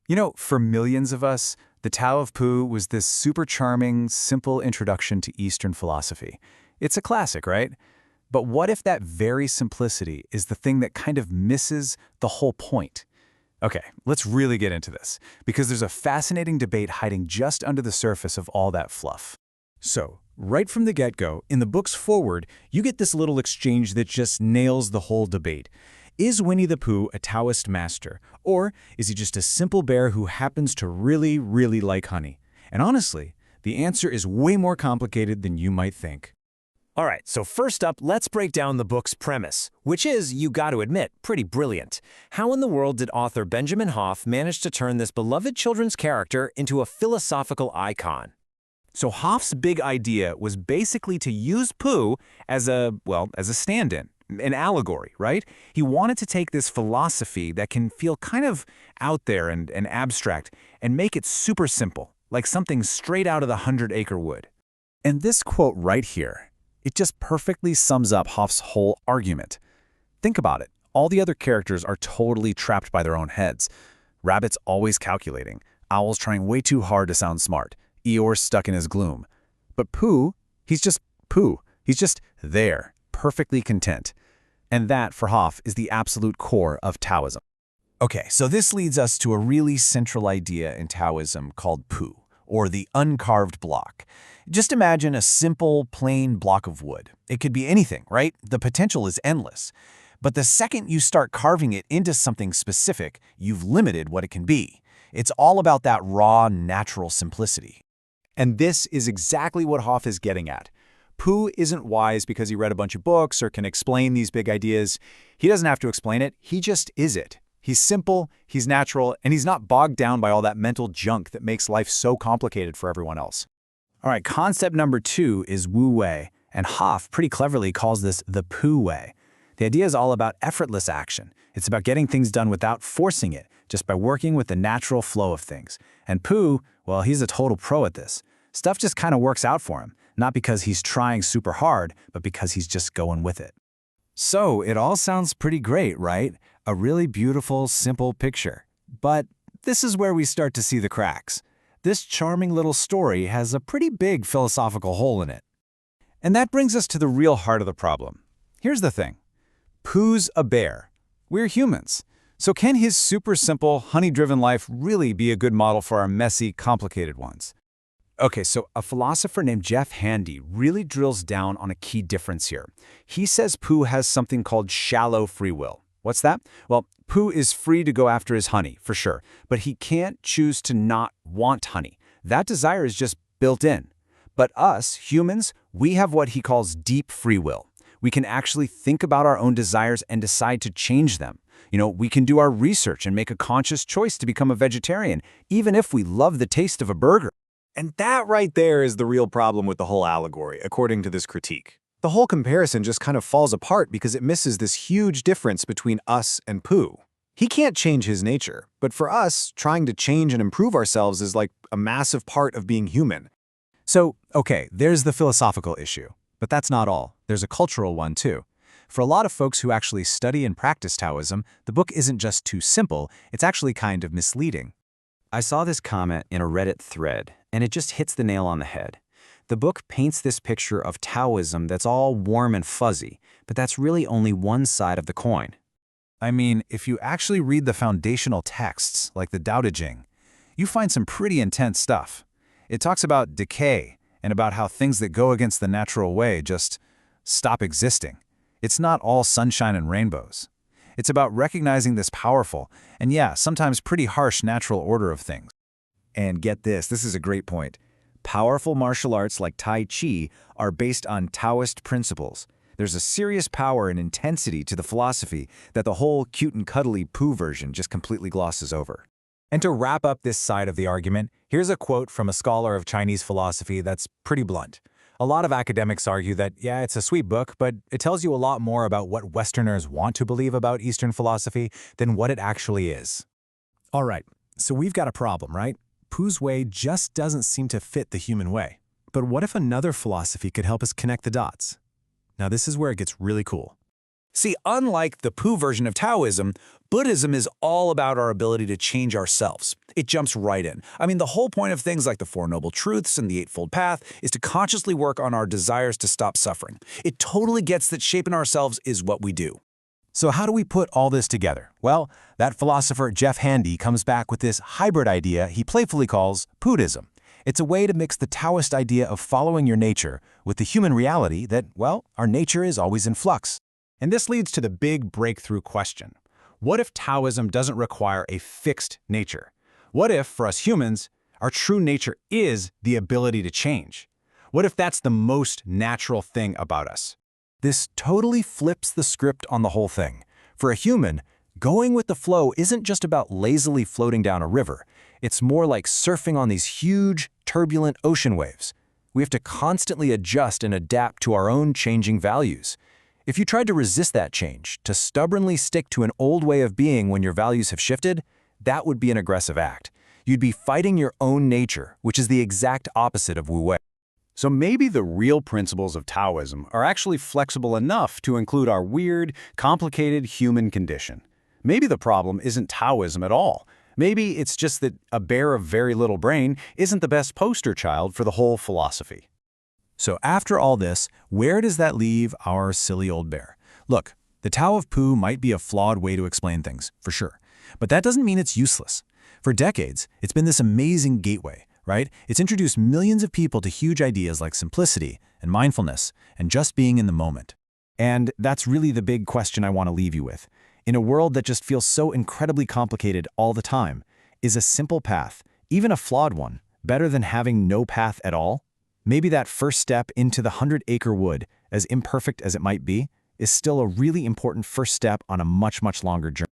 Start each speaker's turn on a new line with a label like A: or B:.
A: You know, for millions of us, the Tao of Pooh was this super charming, simple introduction to Eastern philosophy. It's a classic, right? But what if that very simplicity is the thing that kind of misses the whole point? Okay, let's really get into this, because there's a fascinating debate hiding just under the surface of all that fluff.
B: So, right from the get-go, in the book's foreword, you get this little exchange that just nails the whole debate. Is Winnie the Pooh a Taoist master, or is he just a simple bear who happens to really, really like honey? And honestly, the answer is way more complicated than you might think.
C: All right, so first up, let's break down the book's premise, which is, you got to admit, pretty brilliant. How in the world did author Benjamin Hoff manage to turn this beloved children's character into a philosophical icon? So Hoff's big idea was basically to use Pooh as a stand-in, an allegory, right? He wanted to take this philosophy that can feel kind of out there and abstract and make it super simple, like something straight out of the 100-Acre Wood.
A: And this quote right here, it just perfectly sums up Hoff's whole argument. Think about it. All the other characters are totally trapped by their own heads. Rabbit's always calculating. Owl's trying way too hard to sound smart. Eeyore's stuck in his gloom. But Pooh, he's just Pooh. He's just there, perfectly content. And that, for Hoff, is the absolute core of Taoism. Okay, so this leads us to a really central idea in Taoism called Pooh, or the uncarved block. Just imagine a simple, plain block of wood. It could be anything, right? The potential is endless. But the second you start carving it into something specific, you've limited what it can be. It's all about that raw, natural simplicity.
B: And this is exactly what Hoff is getting at. Pooh isn't wise because he read a bunch of books or can explain these big ideas. He doesn't have to explain it, he just is it. He's simple, he's natural, and he's not bogged down by all that mental junk that makes life so complicated for everyone else.
A: All right, concept number 2 is Wu Wei, and Hoff pretty cleverly calls this the Pooh way. The idea is all about effortless action. It's about getting things done without forcing it, just by working with the natural flow of things. And Pooh, well, he's a total pro at this. Stuff just kind of works out for him, not because he's trying super hard, but because he's just going with it. So it all sounds pretty great, right? A really beautiful, simple picture. But this is where we start to see the cracks. This charming little story has a pretty big philosophical hole in it. And that brings us to the real heart of the problem. Here's the thing. Pooh's a bear. We're humans. So can his super simple, honey-driven life really be a good model for our messy, complicated ones? Okay, so a philosopher named Jeff Handy really drills down on a key difference here. He says Pooh has something called shallow free will. What's that? Well, Pooh is free to go after his honey, for sure, but he can't choose to not want honey. That desire is just built in. But us, humans, we have what he calls deep free will. We can actually think about our own desires and decide to change them. You know, we can do our research and make a conscious choice to become a vegetarian, even if we love the taste of a burger.
B: And that right there is the real problem with the whole allegory, according to this critique. The whole comparison just kind of falls apart because it misses this huge difference between us and Pooh. He can't change his nature, but for us, trying to change and improve ourselves is like a massive part of being human.
A: So, okay, there's the philosophical issue. But that's not all. There's a cultural one, too. For a lot of folks who actually study and practice Taoism, the book isn't just too simple, it's actually kind of misleading. I saw this comment in a Reddit thread, and it just hits the nail on the head. The book paints this picture of Taoism that's all warm and fuzzy, but that's really only one side of the coin. I mean, if you actually read the foundational texts, like the Tao Te Ching, you find some pretty intense stuff. It talks about decay and about how things that go against the natural way just stop existing. It's not all sunshine and rainbows. It's about recognizing this powerful and, yeah, sometimes pretty harsh natural order of things. And get this is a great point. Powerful martial arts like Tai Chi are based on Taoist principles. There's a serious power and intensity to the philosophy that the whole cute and cuddly Pooh version just completely glosses over. And to wrap up this side of the argument, here's a quote from a scholar of Chinese philosophy that's pretty blunt. A lot of academics argue that, yeah, it's a sweet book, but it tells you a lot more about what Westerners want to believe about Eastern philosophy than what it actually is. All right, so we've got a problem, right? Pooh's way just doesn't seem to fit the human way. But what if another philosophy could help us connect the dots? Now this is where it gets really cool. See, unlike the Pooh version of Taoism, Buddhism is all about our ability to change ourselves.
D: It jumps right in. I mean, the whole point of things like the Four Noble Truths and the Eightfold Path is to consciously work on our desires to stop suffering. It totally gets that shaping ourselves is what we do.
A: So how do we put all this together? Well, that philosopher Jeff Handy comes back with this hybrid idea he playfully calls Poohism. It's a way to mix the Taoist idea of following your nature with the human reality that, well, our nature is always in flux. And this leads to the big breakthrough question. What if Taoism doesn't require a fixed nature? What if, for us humans, our true nature is the ability to change? What if that's the most natural thing about us? This totally flips the script on the whole thing. For a human, going with the flow isn't just about lazily floating down a river. It's more like surfing on these huge, turbulent ocean waves. We have to constantly adjust and adapt to our own changing values. If you tried to resist that change, to stubbornly stick to an old way of being when your values have shifted, that would be an aggressive act. You'd be fighting your own nature, which is the exact opposite of Wu Wei. So maybe the real principles of Taoism are actually flexible enough to include our weird, complicated human condition. Maybe the problem isn't Taoism at all. Maybe it's just that a bear of very little brain isn't the best poster child for the whole philosophy. So after all this, where does that leave our silly old bear? Look, the Tao of Pooh might be a flawed way to explain things, for sure. But that doesn't mean it's useless. For decades, it's been this amazing gateway, right? It's introduced millions of people to huge ideas like simplicity and mindfulness and just being in the moment. And that's really the big question I want to leave you with. In a world that just feels so incredibly complicated all the time, is a simple path, even a flawed one, better than having no path at all? Maybe that first step into the 100-acre wood, as imperfect as it might be, is still a really important first step on a much, much longer journey.